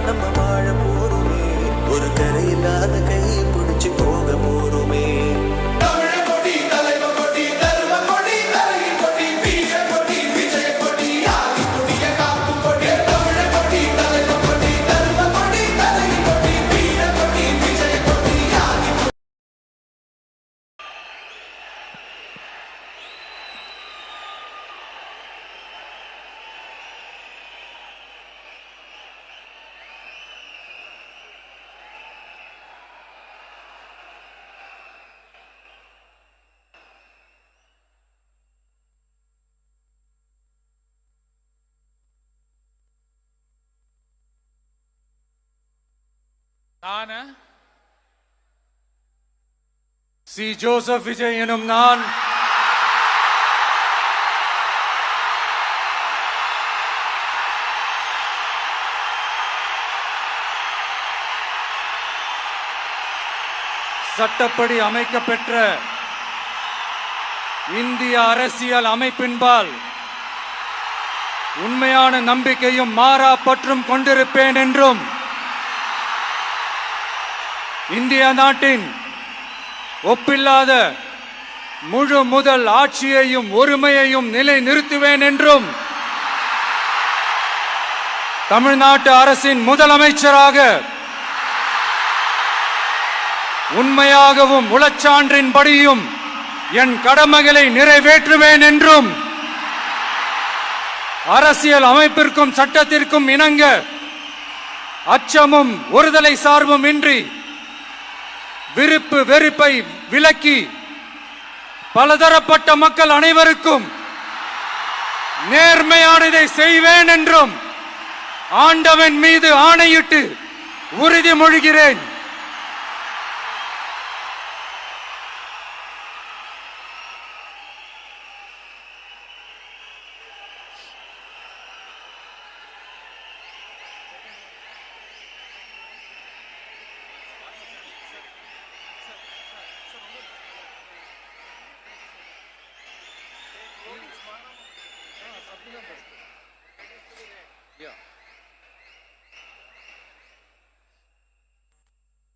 நம்ம வாழ போறோமே, ஒரு கரையில்லாத கையை பிடிச்சு போக போறோமே. சி ஜோசப் விஜய் எனும் நான் சட்டப்படி அமைக்கப்பெற்ற இந்திய அரசியல் அமைப்பின்பால் உண்மையான நம்பிக்கையும் மாறா பற்றும் கொண்டிருப்பேன் என்றும் இந்திய நாட்டின் ஒப்பில்லாத முழு முதல் ஆட்சியையும் ஒருமையையும் நிலை நிறுத்துவேன் என்றும் தமிழ்நாட்டு அரசின் முதலமைச்சராக உண்மையாகவும் உளச்சான்றின்படியும் என் கடமைகளை நிறைவேற்றுவேன் என்றும் அரசியல் அமைப்பிற்கும் சட்டத்திற்கும் இணங்க அச்சமும் ஒருதலை சார்பும் இன்றி விருப்பு வெறுப்பை விலக்கி பலதரப்பட்ட மக்கள் அனைவருக்கும் நேர்மையானதை செய்வேன் என்றும் ஆண்டவன் மீது ஆணையிட்டு உறுதிமொழிகிறேன்.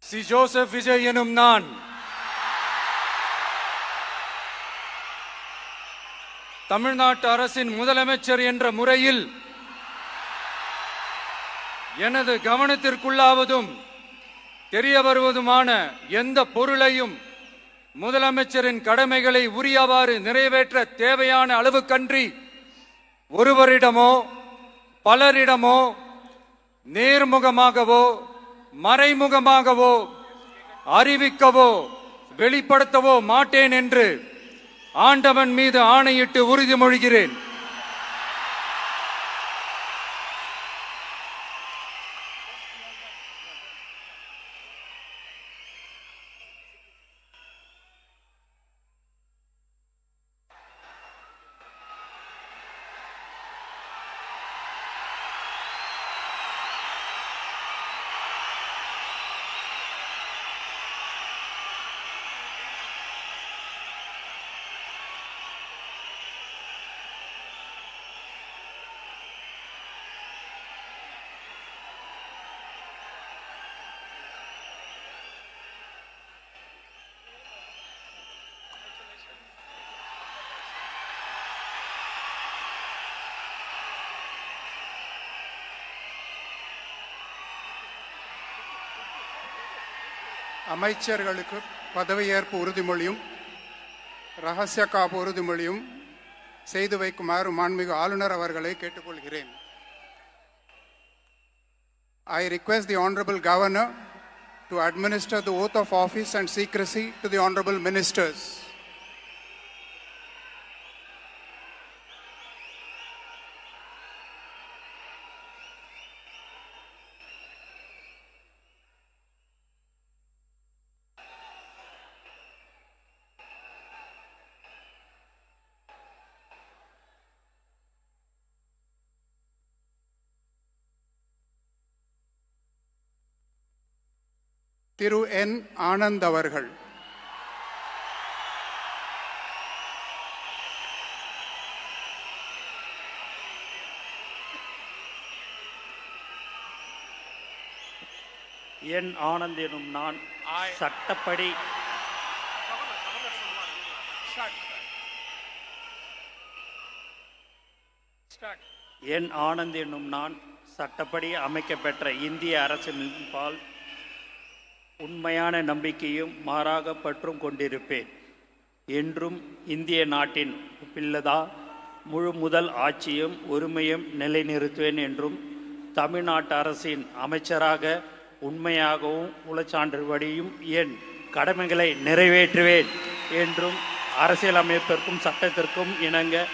சி ஜோசப் விஜய் எனும் நான் தமிழ்நாட்டு அரசின் முதலமைச்சர் என்ற முறையில் எனது கவனத்திற்குள்ளாவதும் தெரிய வருவதுமான எந்த பொருளையும் முதலமைச்சரின் கடமைகளை உரியவாறு நிறைவேற்ற தேவையான அளவுக்கன்றி ஒருவரிடமோ பலரிடமோ நேர்முகமாகவோ மறைமுகமாகவோ அறிவிக்கவோ வெளிப்படுத்தவோ மாட்டேன் என்று ஆண்டவன் மீது ஆணையிட்டு உறுதிமொழிகிறேன். அமைச்சர்களுக்கு பதவியேற்பு உறுதிமொழியும் ரகசிய காப்பு உறுதிமொழியும் செய்து வைக்குமாறு மாண்புமிகு ஆளுநர் அவர்களை கேட்டுக்கொள்கிறேன். I request the Honorable Governor to administer the oath of office and secrecy to the Honorable Ministers. திரு என் ஆனந்த் அவர்கள். என் ஆனந்த் எனும் நான் சட்டப்படி என் ஆனந்த் என்னும் நான் சட்டப்படி அமைக்கப்பெற்ற இந்திய அரசின்பால் உண்மையான நம்பிக்கையும் மாறாக பற்றும் கொண்டிருப்பேன். என்றும் இந்திய நாட்டின் பிள்ளதா முழு முதல் ஆட்சியும் உரிமையும் நிலைநிறுத்துவேன் என்றும் தமிழ்நாட்டு அரசின் அமைச்சராக உண்மையாகவும் உளச்சான்றுபடியும் என் கடமைகளை நிறைவேற்றுவேன் என்றும் அரசியலமைப்பிற்கும் சட்டத்திற்கும் இணங்க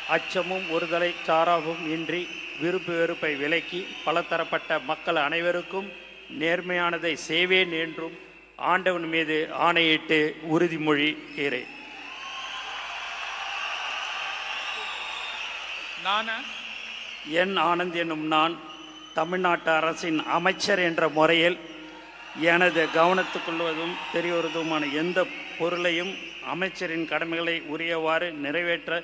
அச்சமும் ஒருதலை சாராவும் இன்றி விருப்பு வெறுப்பை விலக்கி பலதரப்பட்ட மக்கள் அனைவருக்கும் நேர்மையானதை செய்வேன் என்றும் ஆண்டவன் மீது ஆணையிட்டு உறுதிமொழிகிறேன். என் ஆனந்த் என்னும் நான் தமிழ்நாட்டு அரசின் அமைச்சர் என்ற முறையில் எனது கவனத்துக்குள்வதும் தெரியவதுமான எந்த பொருளையும் அமைச்சரின் கடமைகளை உரியவாறு நிறைவேற்ற